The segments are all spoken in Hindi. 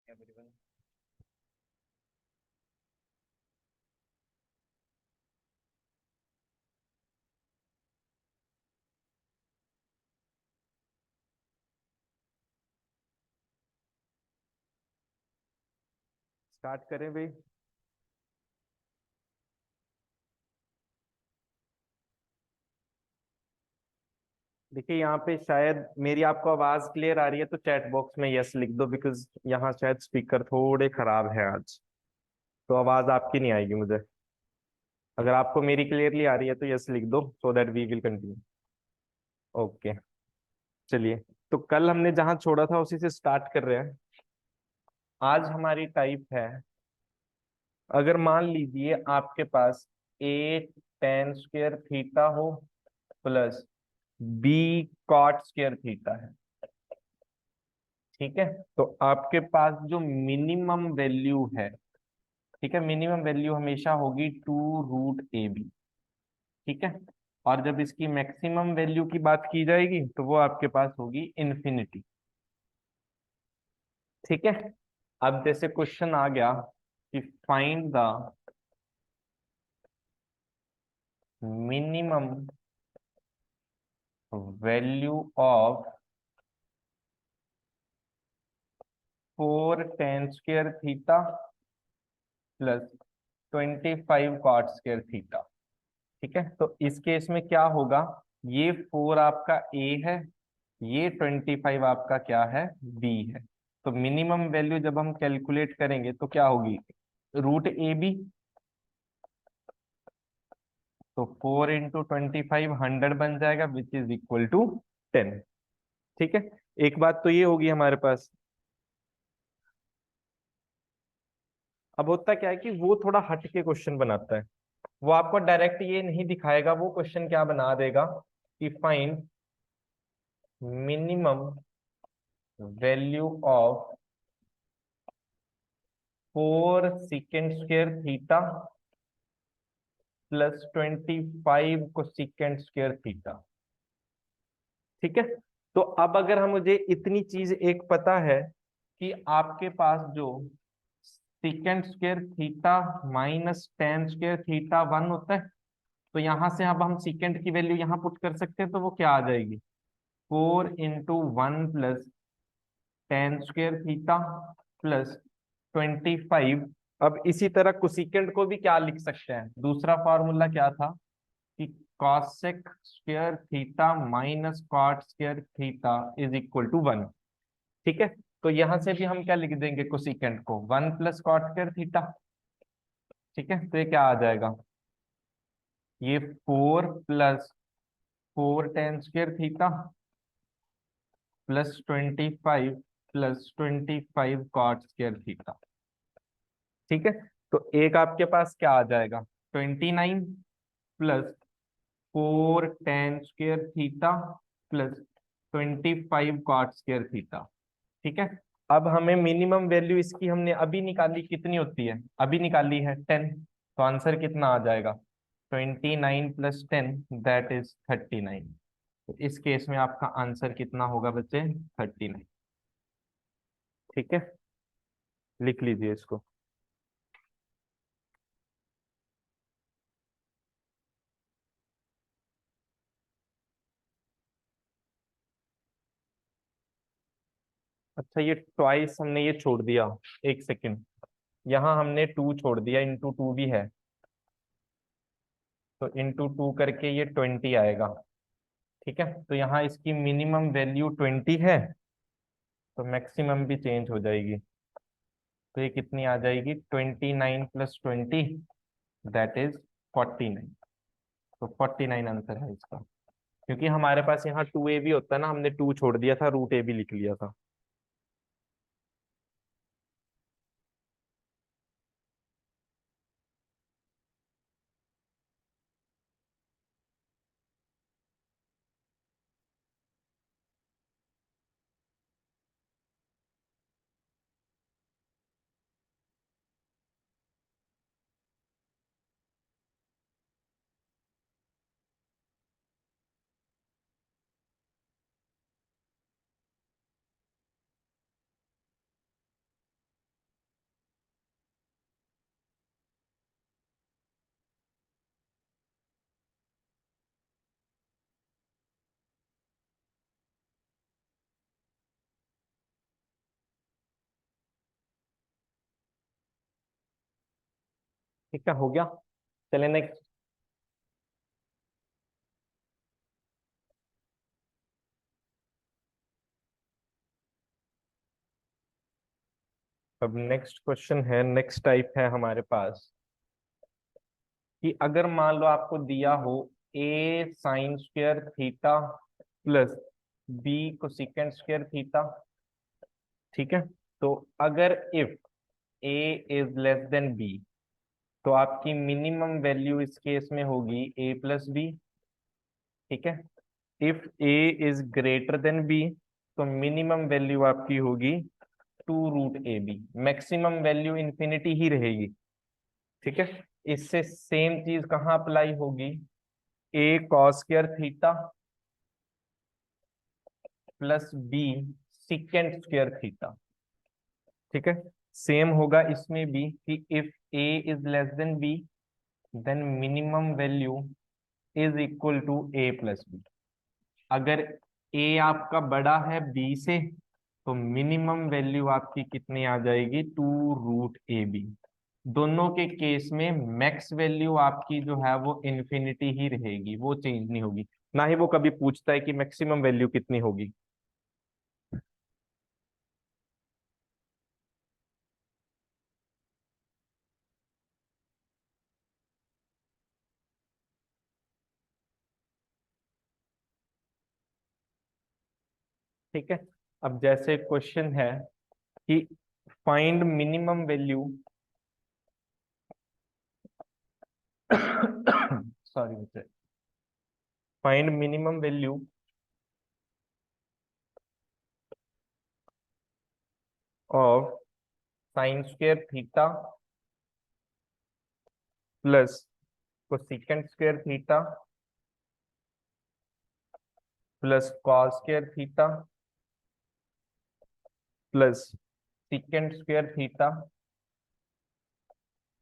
एवरीवन। स्टार्ट करें भाई। देखिए यहाँ पे शायद मेरी आपको आवाज क्लियर आ रही है तो चैट बॉक्स में यस लिख दो, बिकॉज यहाँ शायद स्पीकर थोड़े खराब है आज, तो आवाज आपकी नहीं आएगी मुझे। अगर आपको मेरी क्लियरली आ रही है तो यस लिख दो so that we will continue. Okay, चलिए। तो कल हमने जहां छोड़ा था उसी से स्टार्ट कर रहे हैं। आज हमारी टाइप है, अगर मान लीजिए आपके पास ए टेन स्क्वेयर थीटा हो plus b cot square theta है। ठीक है, तो आपके पास जो मिनिमम वैल्यू है, ठीक है, मिनिमम वैल्यू हमेशा होगी 2√AB। ठीक है, और जब इसकी मैक्सिमम वैल्यू की बात की जाएगी तो वो आपके पास होगी इन्फिनिटी। ठीक है, अब जैसे क्वेश्चन आ गया कि find the minimum value of 4 tan² plus 25 cot² ठीक है, तो इस केस में क्या होगा, ये 4 आपका ए है, ये 25 आपका क्या है, बी है। तो मिनिमम वैल्यू जब हम कैलकुलेट करेंगे तो क्या होगी, √AB। तो 4 × 25 100 बन जाएगा, विच इज इक्वल टू 10। ठीक है, एक बात तो ये होगी हमारे पास। अब होता क्या है कि वो थोड़ा हट के क्वेश्चन बनाता है, वो आपको डायरेक्ट ये नहीं दिखाएगा, वो क्वेश्चन क्या बना देगा कि find minimum value of 4 sec² theta plus 25 cosec² theta. ठीक है, तो अब अगर हम मुझे इतनी चीज एक पता है कि आपके पास जो sec² theta minus tan² theta 1 होता है, तो यहां से अब हम सीकेंड की वैल्यू यहाँ पुट कर सकते हैं, तो वो क्या आ जाएगी, 4 × 1 प्लस tan² थीटा प्लस 25। अब इसी तरह कोसिकेंड को भी क्या लिख सकते हैं, दूसरा फॉर्मूला क्या था कि cosec² theta minus cot² theta is equal to 1। ठीक है, तो यहां से भी हम क्या लिख देंगे, कोसिकेंड को 1 प्लस cot² थीटा। ठीक है, तो ये क्या आ जाएगा, ये 4 + 4 tan² theta plus 25 plus 25 cot² theta. ठीक है, तो एक आपके पास क्या आ जाएगा, 29 plus 4 tan² theta plus 25 cot² theta. ठीक है, अब हमें मिनिमम वैल्यू इसकी हमने अभी निकाली, कितनी होती है, अभी निकाली है 10, तो आंसर कितना आ जाएगा, 29 + 10 दैट इज 39। तो इस केस में आपका आंसर कितना होगा बच्चे, 39। ठीक है, लिख लीजिए इसको। अच्छा, ये ट्वाइस हमने ये छोड़ दिया, एक सेकंड, यहाँ हमने 2 छोड़ दिया, इंटू 2 भी है, तो इंटू 2 करके ये 20 आएगा। ठीक है, तो यहाँ इसकी मिनिमम वैल्यू 20 है, तो मैक्सिमम भी चेंज हो जाएगी, तो ये कितनी आ जाएगी, 29 + 20 दैट इज 49। तो 49 आंसर है इसका, क्योंकि हमारे पास यहाँ 2A भी होता है ना, हमने 2 छोड़ दिया था, √A भी लिख लिया था। ठीक है, हो गया। चले नेक्स्ट। अब नेक्स्ट क्वेश्चन है, नेक्स्ट टाइप है हमारे पास कि अगर मान लो आपको दिया हो a sine square theta plus b cosecant square theta. ठीक है, तो अगर if a is less than b, तो आपकी मिनिमम वैल्यू इस केस में होगी ए प्लस बी। ठीक है, if a is greater than b, तो मिनिमम वैल्यू आपकी होगी 2√ab। मैक्सिमम वैल्यू इंफिनिटी ही रहेगी। ठीक है, इससे सेम चीज कहाँ अप्लाई होगी, a cos square theta plus b secant square theta. ठीक है, सेम होगा इसमें भी कि if a is less than b, then minimum value is equal to a plus b. अगर ए आपका बड़ा है बी से, तो मिनिमम वैल्यू आपकी कितनी आ जाएगी, 2√ab। दोनों के केस में मैक्स वैल्यू आपकी जो है वो इन्फिनिटी ही रहेगी, वो चेंज नहीं होगी। ना ही वो कभी पूछता है कि मैक्सिमम वैल्यू कितनी होगी। ठीक है, अब जैसे क्वेश्चन है कि find minimum value sorry, find minimum value of sine square theta plus cosecant square theta plus cos square theta plus secant square theta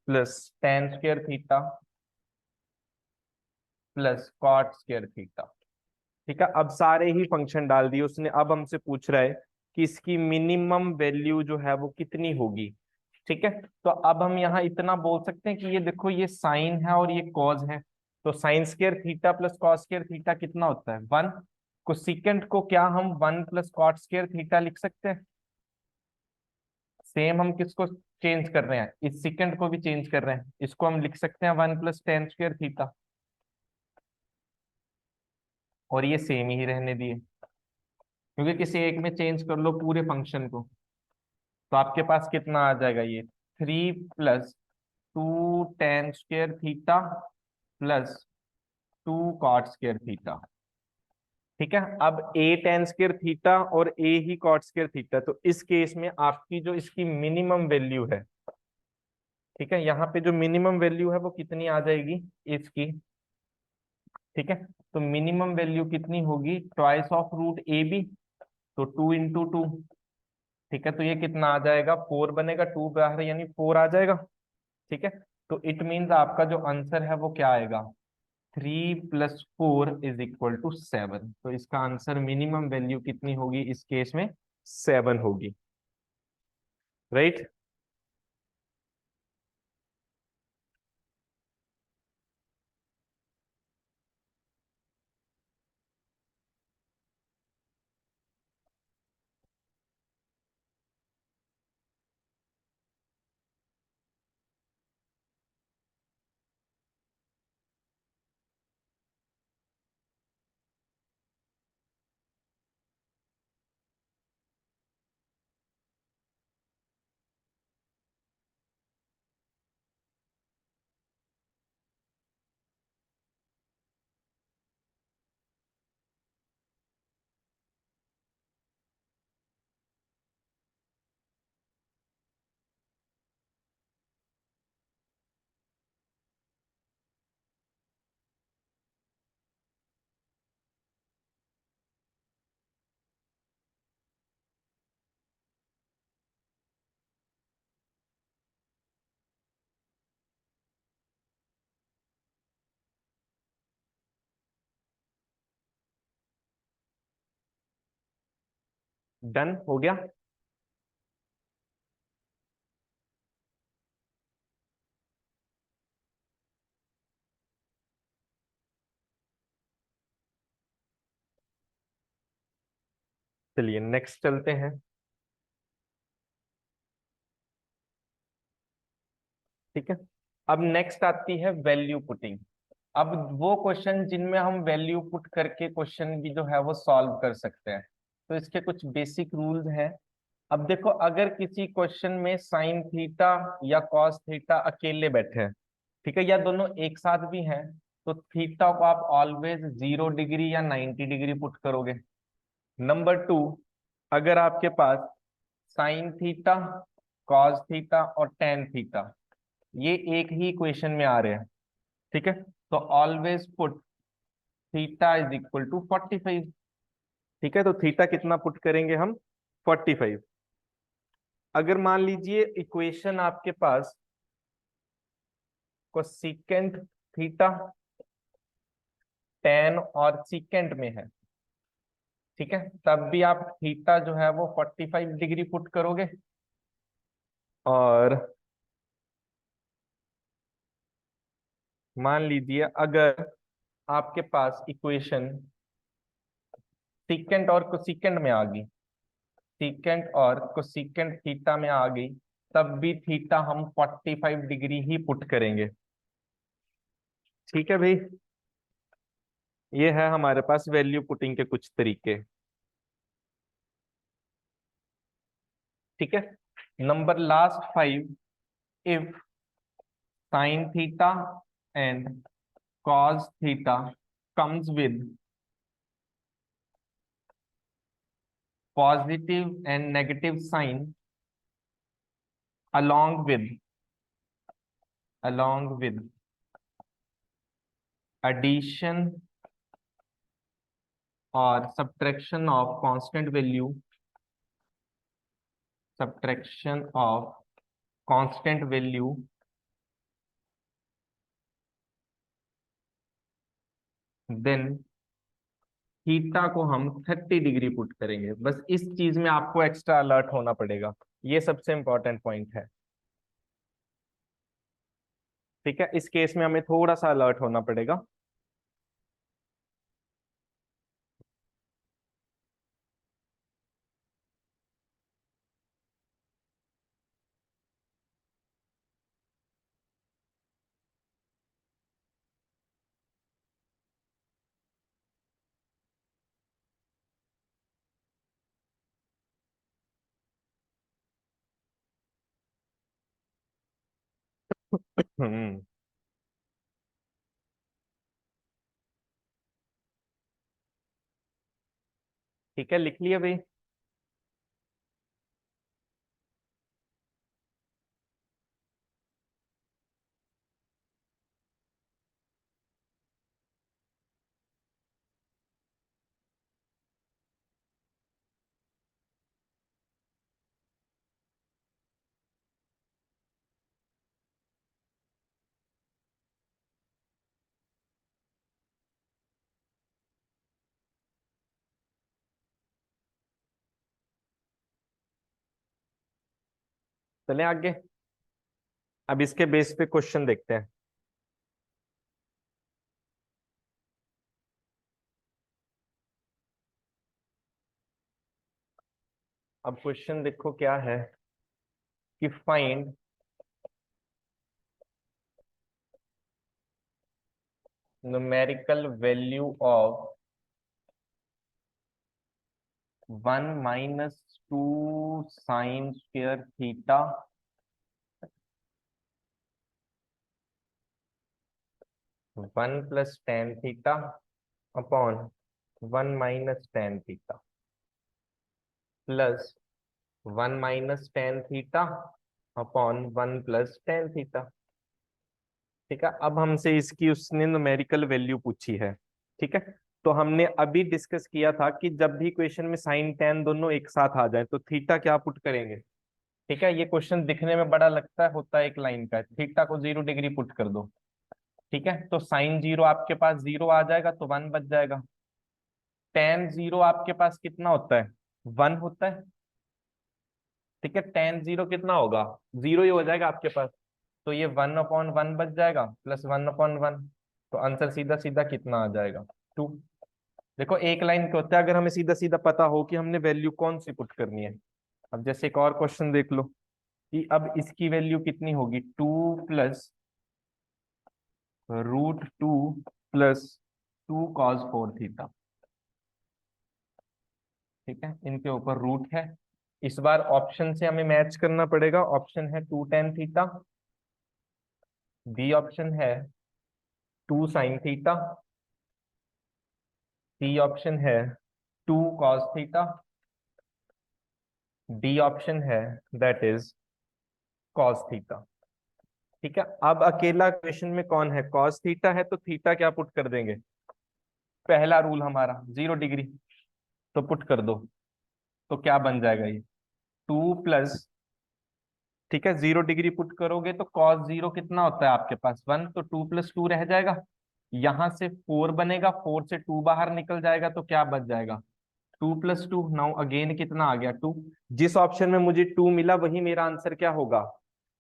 plus tan square theta plus cot square theta. ठीक है, अब सारे ही फंक्शन डाल दिए उसने। अब हमसे पूछ रहा है कि इसकी मिनिमम वैल्यू जो है वो कितनी होगी। ठीक है, तो अब हम यहाँ इतना बोल सकते हैं कि ये देखो, ये साइन है और ये कॉज है, तो sign square theta plus cos square theta कितना होता है, 1। कोसेकेंट को क्या हम 1 प्लस कॉट स्क्वायर थीटा लिख सकते हैं। सेम हम किसको चेंज कर रहे हैं, इस सेकंड को भी चेंज कर रहे हैं, इसको हम लिख सकते हैं 1 प्लस टेन स्क्वायर थीटा, और ये सेम ही रहने दिए, क्योंकि किसी एक में चेंज कर लो पूरे फंक्शन को, तो आपके पास कितना आ जाएगा, ये 3 + 2 tan square theta plus 2 cot square theta. ठीक है, अब a tan स्क्वायर थीटा और a he cot square theta, तो इस केस में आपकी जो इसकी मिनिमम वैल्यू है, ठीक है, यहाँ पे जो मिनिमम वैल्यू है वो कितनी आ जाएगी इसकी। ठीक है, तो मिनिमम वैल्यू कितनी होगी, twice of root a b, तो 2 × 2। ठीक है, तो ये कितना आ जाएगा, 4 बनेगा, 2 बाहर यानी 4 आ जाएगा। ठीक है, तो इट मीन्स आपका जो आंसर है वो क्या आएगा, 3 + 4 = 7। तो इसका आंसर मिनिमम वैल्यू कितनी होगी इस केस में, 7 होगी। राइट। डन हो गया। चलिए नेक्स्ट चलते हैं। ठीक है, अब नेक्स्ट आती है वैल्यू पुटिंग। अब वो क्वेश्चन जिनमें हम वैल्यू पुट करके क्वेश्चन भी जो है वो सॉल्व कर सकते हैं, तो इसके कुछ बेसिक रूल्स हैं। अब देखो, अगर किसी क्वेश्चन में साइन थीटा या कॉस थीटा अकेले बैठे हैं, ठीक है, या दोनों एक साथ भी हैं, तो थीटा को आप ऑलवेज 0 डिग्री या 90 डिग्री पुट करोगे। नंबर टू, अगर आपके पास साइन थीटा, कॉस थीटा और टेन थीटा ये एक ही इक्वेशन में आ रहे हैं, ठीक है, तो always put theta is equal to 45। ठीक है, तो थीटा कितना पुट करेंगे हम? 45। अगर मान लीजिए इक्वेशन आपके पास कोसेकेंट थीटा, टेन और सीकेंट में है, ठीक है, तब भी आप थीटा जो है वो 45 डिग्री पुट करोगे। और मान लीजिए अगर आपके पास इक्वेशन सीकेंट और कोसेकेंट में आ गई, सीकेंट और कोसेकेंट थीटा में आ गई, तब भी थीटा हम 45 डिग्री ही पुट करेंगे। ठीक है भाई, ये है हमारे पास वैल्यू पुटिंग के कुछ तरीके। ठीक है, number last 5, if sine theta and cos theta comes with positive and negative sign along with addition or subtraction of constant value, then theta को हम 30 डिग्री पुट करेंगे। बस इस चीज में आपको एक्स्ट्रा अलर्ट होना पड़ेगा, ये सबसे इंपॉर्टेंट पॉइंट है। ठीक है, इस केस में हमें थोड़ा सा अलर्ट होना पड़ेगा। हम्म। ठीक है, लिख लिया भाई। चले आगे, अब इसके बेस पे क्वेश्चन देखते हैं। अब क्वेश्चन देखो क्या है कि find numerical value of 1 - 2 sin² theta 1 + tan theta upon 1 - tan theta plus 1 - tan theta upon 1 + tan theta. ठीक है, अब हमसे इसकी उसने न्यूमेरिकल वैल्यू पूछी है। ठीक है, तो हमने अभी डिस्कस किया था कि जब भी क्वेश्चन में साइन टेन दोनों एक साथ आ जाए तो थीटा क्या पुट करेंगे। ठीक है, ये क्वेश्चन दिखने में बड़ा लगता है, होता है एक लाइन का, थीटा को 0 डिग्री पुट कर दो। ठीक है, तो साइन जीरो आपके पास 0 आ जाएगा तो 1 बच जाएगा। टेन जीरो आपके पास कितना होता है? 1 होता है। ठीक है, टेन जीरो कितना होगा? 0 ही हो जाएगा आपके पास। तो ये 1/1 बच जाएगा प्लस 1/1। तो आंसर सीधा सीधा कितना आ जाएगा? 2। देखो एक लाइन क्या होता है, अगर हमें सीधा सीधा पता हो कि हमने वैल्यू कौन सी पुट करनी है। अब जैसे एक और क्वेश्चन देख लो कि अब इसकी वैल्यू कितनी होगी, 2 + √2 + 2 cos 4 थीटा। ठीक है, इनके ऊपर रूट है। इस बार ऑप्शन से हमें मैच करना पड़ेगा। ऑप्शन है 2 tan थीटा, बी ऑप्शन है 2 sin थीटा, सी ऑप्शन है 2 cos थीटा, डी ऑप्शन है दैट इज cos थीटा। ठीक है, अब अकेला क्वेश्चन में कौन है, cos थीटा है, तो थीटा क्या पुट कर देंगे, पहला रूल हमारा 0 डिग्री, तो पुट कर दो। तो क्या बन जाएगा ये, 2 +, ठीक है 0 डिग्री पुट करोगे तो cos 0 कितना होता है आपके पास 1, तो 2 + 2 रह जाएगा। यहां से 4 बनेगा, 4 से 2 बाहर निकल जाएगा, तो क्या बच जाएगा 2 + 2। नाउ अगेन कितना आ गया 2। जिस ऑप्शन में मुझे 2 मिला वही मेरा आंसर क्या होगा।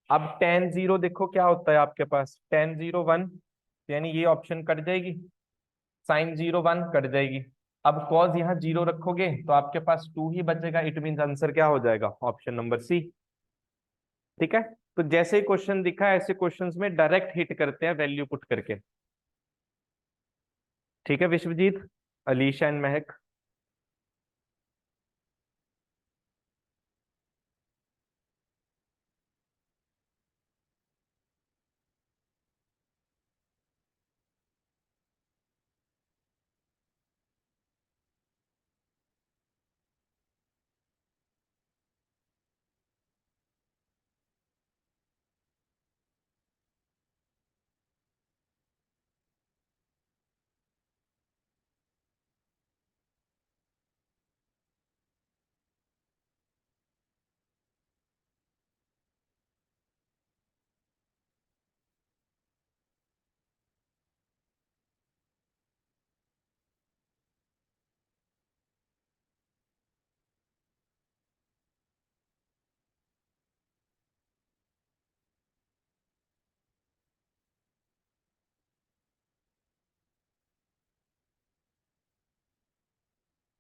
अब tan 0 देखो क्या होता है आपके पास, tan 0 1, यानी ये ऑप्शन कट जाएगी, sin 0 1 कट जाएगी। अब cos यहाँ 0 रखोगे तो आपके पास 2 ही बचेगा, इट मीन आंसर क्या हो जाएगा, ऑप्शन नंबर सी। ठीक है, तो जैसे ही क्वेश्चन दिखा ऐसे क्वेश्चंस में डायरेक्ट हिट करते हैं वैल्यू पुट करके। ठीक है विश्वजीत, अलीशा एंड महक,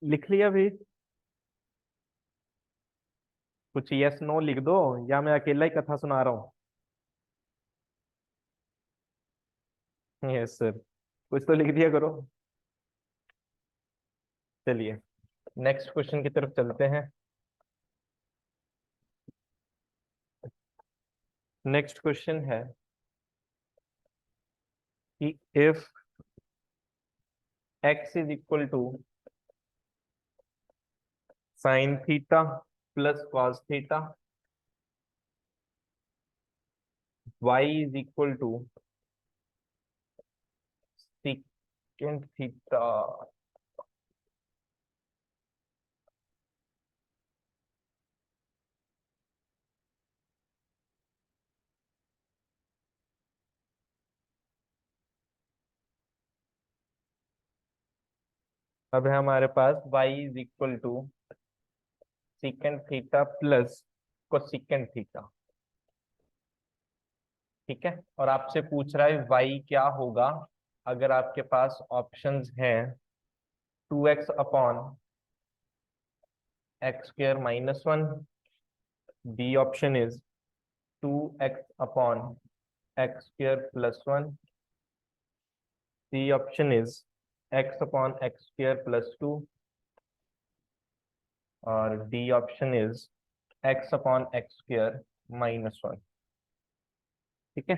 लिख लिया भी, कुछ यस नो लिख दो, या मैं अकेला ही कथा सुना रहा हूँ। यस सर, कुछ तो लिख दिया करो। चलिए नेक्स्ट क्वेश्चन की तरफ चलते हैं। नेक्स्ट क्वेश्चन है कि if x = sin theta + cos theta, y = secant theta. अब है हमारे पास y = secant theta + cosecant theta. ठीक है, और आपसे पूछ रहा है y क्या होगा अगर आपके पास ऑप्शंस हैं 2x/(x²-1), b option is 2x/(x²+1), c option is x/(x²+2), और डी ऑप्शन इज x/(x²-1). ठीक है,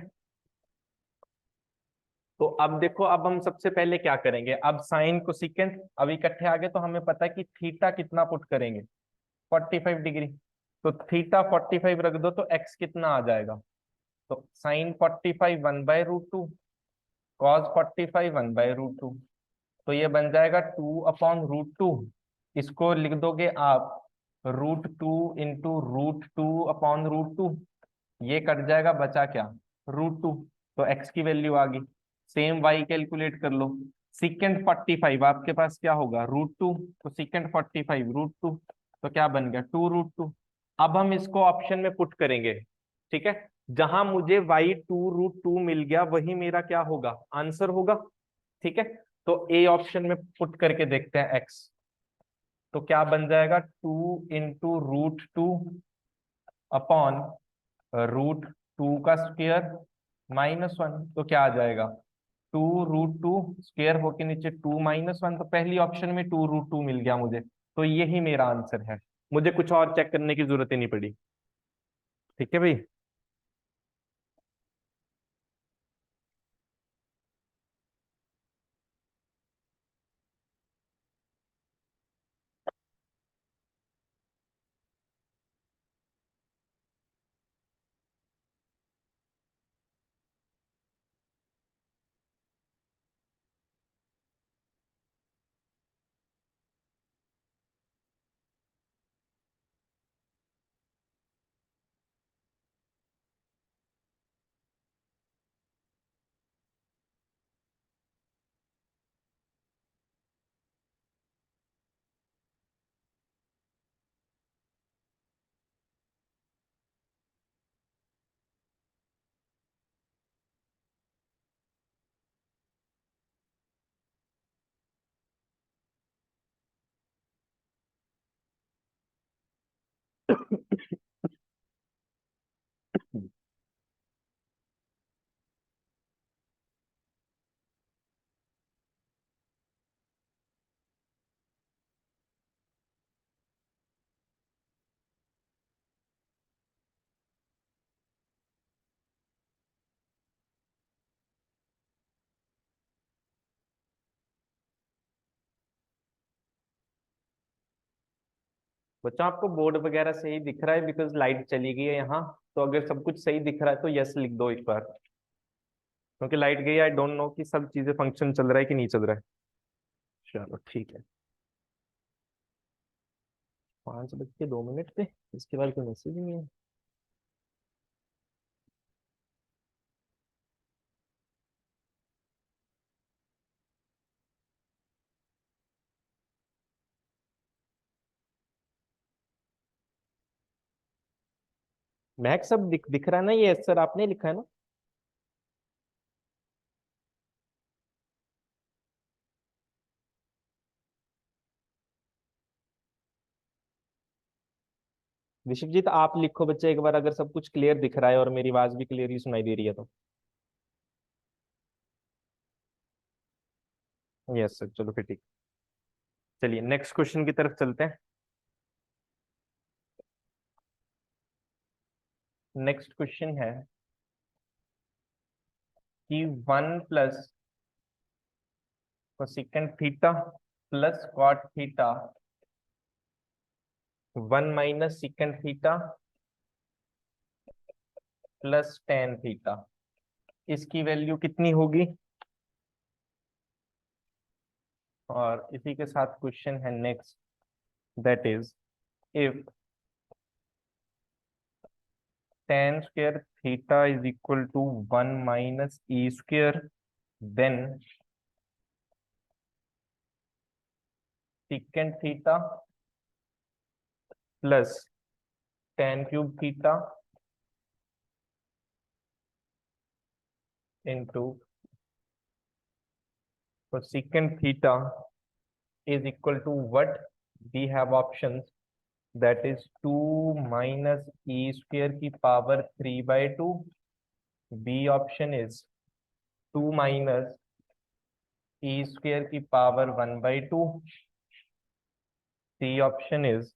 तो अब देखो, अब हम सबसे पहले क्या करेंगे, अब साइन को सिकेंड अब इकट्ठे आ गए तो हमें पता है कि थीटा कितना पुट करेंगे, 45 डिग्री। तो थीटा 45 रख दो तो एक्स कितना आ जाएगा, तो साइन 45 1/√2, कॉस 45 1/√2, तो ये बन जाएगा 2/√2। इसको लिख दोगे आप √2 × √2/√2, ये कट जाएगा, बचा क्या, √2। तो एक्स की वैल्यू आ गई। सेम वाई कैलकुलेट कर लो, सिकेंड 45 आपके पास क्या होगा, √2, तो सिकेंड 45 √2, तो क्या बन गया 2√2। अब हम इसको ऑप्शन में पुट करेंगे। ठीक है, जहां मुझे y 2√2 मिल गया वही मेरा क्या होगा, आंसर होगा। ठीक है, तो ए ऑप्शन में पुट करके देखते हैं एक्स। तो क्या बन जाएगा, 2 × √2 अपॉन √2 का स्क्वायर -1। तो क्या आ जाएगा, 2 √2 स्क्वायर होके नीचे 2 - 1। तो पहली ऑप्शन में 2 √2 मिल गया मुझे, तो यही मेरा आंसर है। मुझे कुछ और चेक करने की जरूरत ही नहीं पड़ी। ठीक है भाई। बच्चों आपको बोर्ड वगैरह सही दिख रहा है, बिकॉज लाइट चली गई है यहाँ। तो अगर सब कुछ सही दिख रहा है तो यस लिख दो एक बार, क्योंकि लाइट गई, आई डोंट नो कि सब चीजें फंक्शन चल रहा है कि नहीं चल रहा है। चलो ठीक है। 5:02 पे इसके बाद कोई मैसेज नहीं है। मैक्स सब दिख रहा है ना, ये सर आपने लिखा है ना। विश्वजीत आप लिखो बच्चे एक बार, अगर सब कुछ क्लियर दिख रहा है और मेरी आवाज भी क्लियरली सुनाई दे रही है तो। यस सर, चलो फिर ठीक। चलिए नेक्स्ट क्वेश्चन की तरफ चलते हैं। नेक्स्ट क्वेश्चन है कि 1 + cosecant theta plus cot theta 1 - secant theta plus tan theta, इसकी वैल्यू कितनी होगी। और इसी के साथ क्वेश्चन है next, that is if tan² theta is equal to 1 - e², then secant theta plus tan³ theta into secant theta is equal to what? We have options, that is 2 - e² की power 3/2। B option is 2 - e² की power 1/2। C option is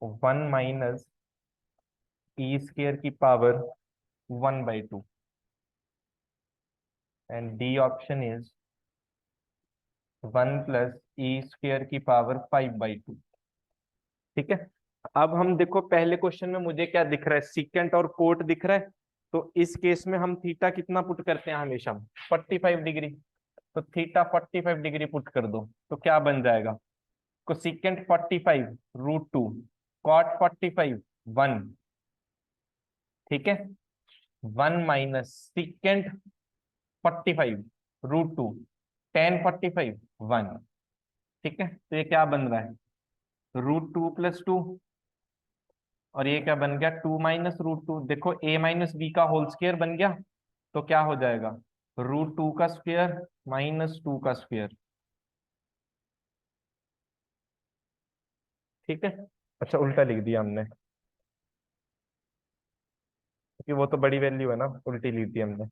1 - e² की power 1/2। and D option is 1 + e² की पावर 5/2। ठीक है। अब हम देखो पहले क्वेश्चन में मुझे क्या दिख रहा है, सीकेंट और कोट दिख रहा है। तो इस केस में हम थीटा कितना पुट करते हैं हमेशा, 45 डिग्री। तो थीटा 45 डिग्री पुट कर दो, तो क्या बन जाएगा, कोसेकेंट 45 √2, कॉट 45 1। ठीक है। 1 - सेकेंट 45 √2, टेन 45 1। ठीक है, तो ये क्या बन रहा है, √2 + 2। और ये क्या बन गया, 2 - √2। देखो a - b का होल स्क्वायर बन गया। तो क्या हो जाएगा, √2 का स्क्वायर -2 का स्क्वायर। ठीक है, अच्छा उल्टा लिख दिया हमने, क्योंकि वो तो बड़ी वैल्यू है ना, उल्टी लिख दी हमने।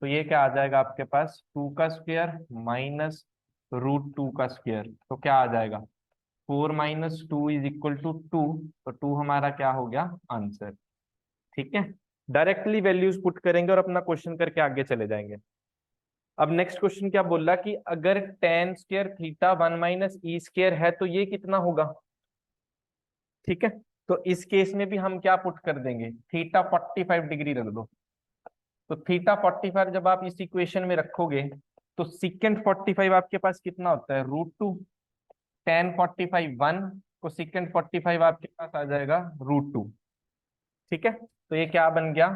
तो ये क्या आ जाएगा आपके पास, 2 का स्क्वायर माइनस √2 का स्क्वायर, तो क्या आ जाएगा, 4 - 2 = 2, तो 2 हमारा क्या हो गया आंसर। ठीक है, डायरेक्टली वैल्यूज पुट करेंगे और अपना क्वेश्चन करके आगे चले जाएंगे। अब नेक्स्ट क्वेश्चन क्या बोल रहा कि अगर tan² θ 1 - e² है तो ये कितना होगा। ठीक है, तो इस केस में भी हम क्या पुट कर देंगे, थीटा 45 डिग्री रख दो। तो थीटा 45 जब आप इस इक्वेशन में रखोगे तो सिकेंड 45 आपके पास कितना होता है, √2। tan 45 1, तो सिकेंड 45 आपके पास आ जाएगा √2। ठीक है, तो ये क्या बन गया,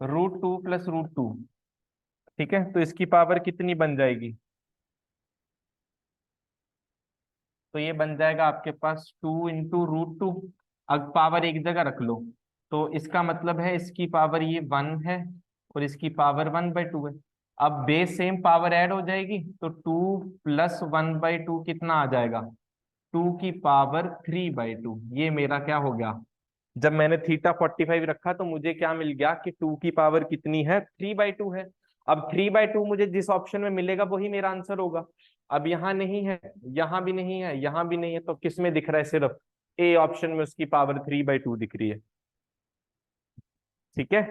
√2 + √2। ठीक है, तो इसकी पावर कितनी बन जाएगी, तो ये बन जाएगा आपके पास 2 × √2। अब पावर एक जगह रख लो, तो इसका मतलब है इसकी पावर ये 1 है और इसकी पावर 1/2 है। अब बेस सेम पावर ऐड हो जाएगी, तो 2 + 1/2 कितना आ जाएगा, 2 की पावर 3/2। ये मेरा क्या हो गया, जब मैंने थीटा 45 रखा तो मुझे क्या मिल गया कि 2 की पावर कितनी है, 3/2 है। अब 3/2 मुझे जिस ऑप्शन में मिलेगा वही मेरा आंसर होगा। अब यहाँ नहीं है, यहाँ भी नहीं है, यहाँ भी नहीं है, तो किस में दिख रहा है, सिर्फ ए ऑप्शन में उसकी पावर 3/2 दिख रही है। ठीक है,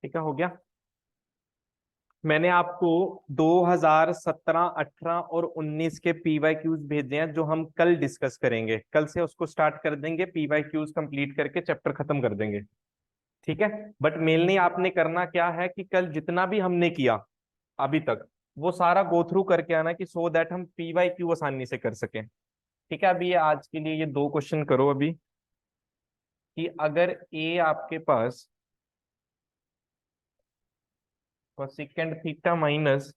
ठीक है, हो गया। मैंने आपको 2017, 18 और 19 के PYQs भेजे हैं जो हम कल डिस्कस करेंगे, कल से उसको स्टार्ट कर देंगे, PYQs कंप्लीट करके चैप्टर खत्म कर देंगे। ठीक है, बट मेनली आपने करना क्या है कि कल जितना भी हमने किया अभी तक वो सारा गो थ्रू करके आना, कि सो दैट हम PYQ आसानी से कर सकें। ठीक है, अभी ये आज के लिए ये 2 क्वेश्चन करो अभी, कि अगर ए आपके पास cosecant theta minus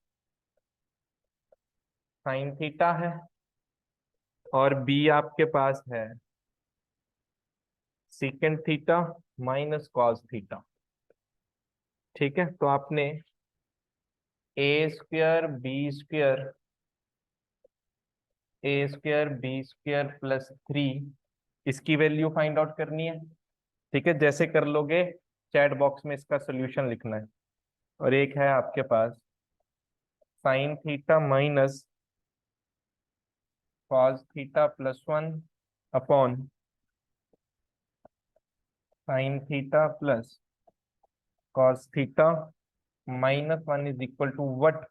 sine theta है और बी आपके पास है secant theta minus cos theta. ठीक है, तो आपने A² B² a square b square plus 3, इसकी वैल्यू फाइंड आउट करनी है। ठीक है, जैसे कर लोगे चैट बॉक्स में इसका सोल्यूशन लिखना है। और एक है आपके पास sine theta minus cos theta plus 1 upon sine theta plus cos theta minus 1 is equal to what.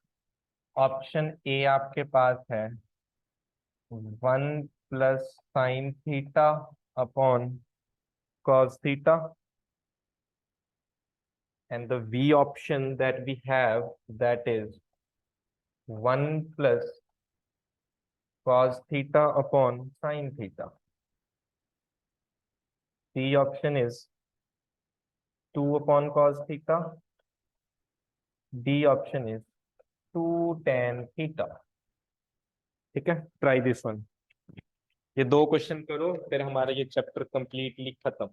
Option a आपके पास है 1 plus sine theta upon cos theta, and the V option that we have, that is 1 plus cos theta upon sin theta. C option is 2 upon cos theta. D option is 2 tan theta. ठीक है, ट्राई दिस वन। ये दो क्वेश्चन करो, फिर हमारा ये चैप्टर कंप्लीटली खत्म।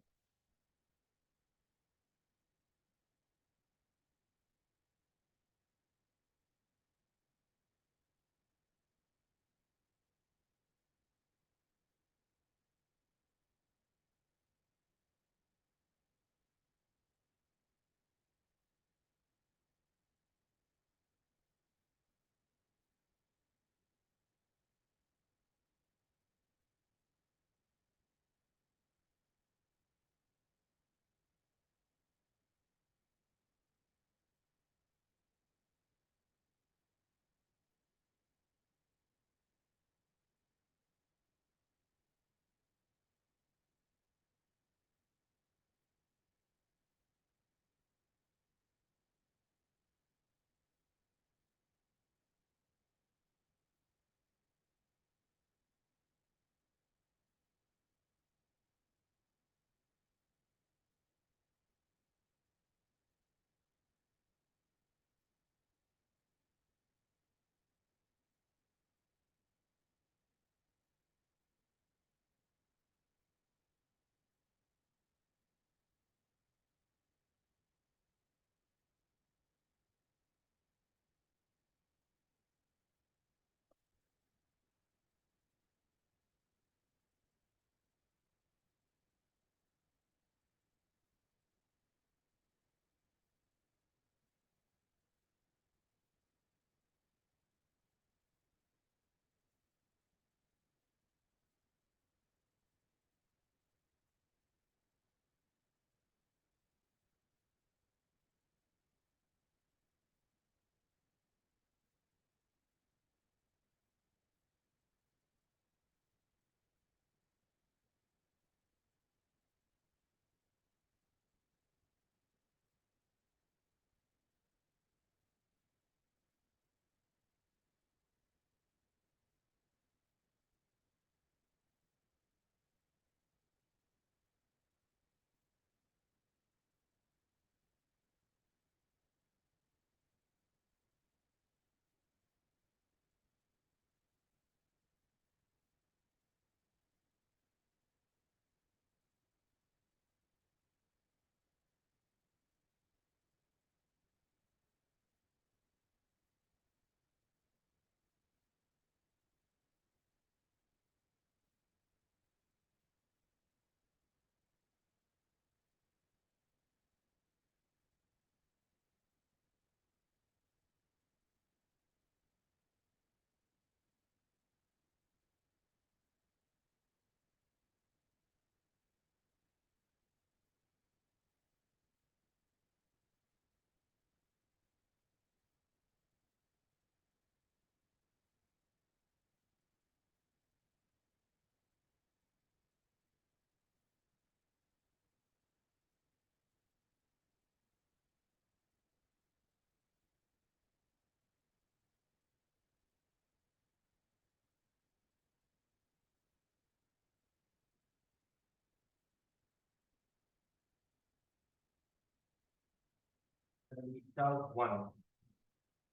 वन,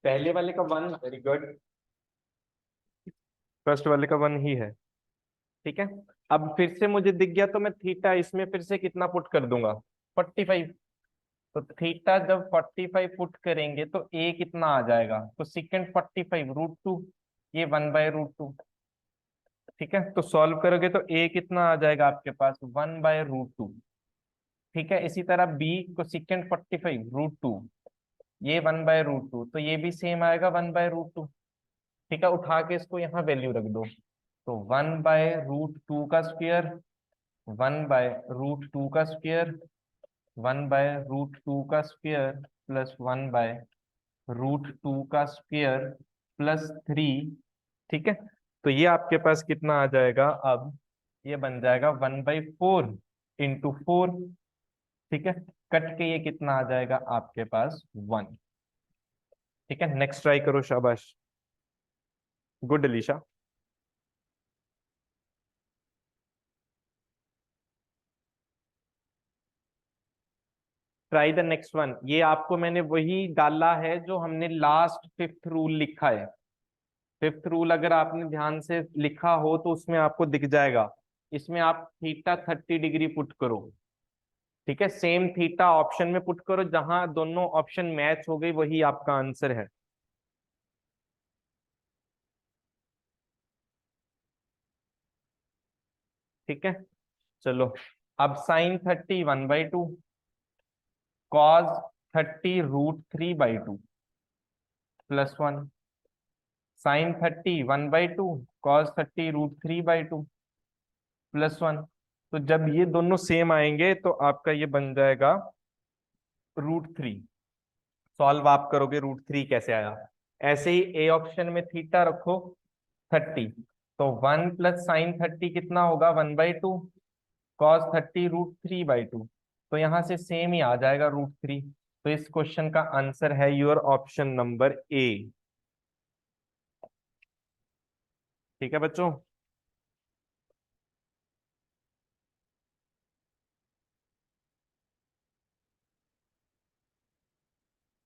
पहले वाले का वन, वेरी गुड। फर्स्ट वाले का वन ही है। ठीक है, अब फिर से मुझे दिख गया तो मैं थीटा इसमें फिर से कितना पुट कर दूंगा, 45। तो थीटा जब 45 पुट करेंगे तो ए कितना आ जाएगा, तो सिकेंड 45 √2, ये 1/√2। ठीक है, तो सॉल्व करोगे तो ए कितना आ जाएगा आपके पास, 1/√2। ठीक है, इसी तरह बी को सिकेंड 45√2, ये 1/√2, तो ये भी सेम आएगा 1/√2। ठीक है, उठा के इसको यहाँ वैल्यू रख दो, तो 1/√2 का स्क्वायर, 1/√2 का स्क्वायर, 1/√2 का स्क्वायर प्लस 1/√2 का स्क्वायर प्लस 3। ठीक है, तो ये आपके पास कितना आ जाएगा अब, ये बन जाएगा 1/4 × 4। ठीक है, कट के ये कितना आ जाएगा आपके पास 1। ठीक है, नेक्स्ट ट्राई करो, शाबाश, good Alisha. Try the next one, ये आपको मैंने वही डाला है जो हमने लास्ट फिफ्थ रूल लिखा है। फिफ्थ रूल अगर आपने ध्यान से लिखा हो तो उसमें आपको दिख जाएगा, इसमें आप थीटा 30 डिग्री पुट करो। ठीक है, सेम थीटा ऑप्शन में पुट करो, जहां दोनों ऑप्शन मैच हो गई वही आपका आंसर है। ठीक है, चलो, अब साइन 30 1/2, कॉस 30√3/2 +1, साइन 30 1/2, कॉस 30√3/2 +1। तो जब ये दोनों सेम आएंगे तो आपका ये बन जाएगा √3। सॉल्व आप करोगे, √3 कैसे आया, ऐसे ही ए ऑप्शन में थीटा रखो 30, तो 1 प्लस साइन 30 कितना होगा, 1/2, कॉस 30√3/2, तो यहां से सेम ही आ जाएगा √3। तो इस क्वेश्चन का आंसर है योर ऑप्शन नंबर ए। ठीक है बच्चों।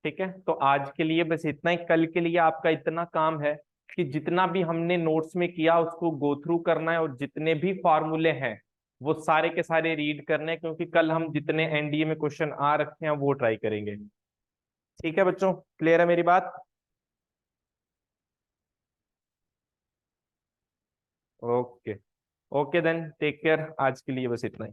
ठीक है, तो आज के लिए बस इतना ही। कल के लिए आपका इतना काम है कि जितना भी हमने नोट्स में किया उसको गो थ्रू करना है, और जितने भी फॉर्मूले हैं वो सारे के सारे रीड करने हैं, क्योंकि कल हम जितने एनडीए में क्वेश्चन आ रखे हैं वो ट्राई करेंगे। ठीक है बच्चों, क्लियर है मेरी बात? Okay, okay then take care, आज के लिए बस इतना ही।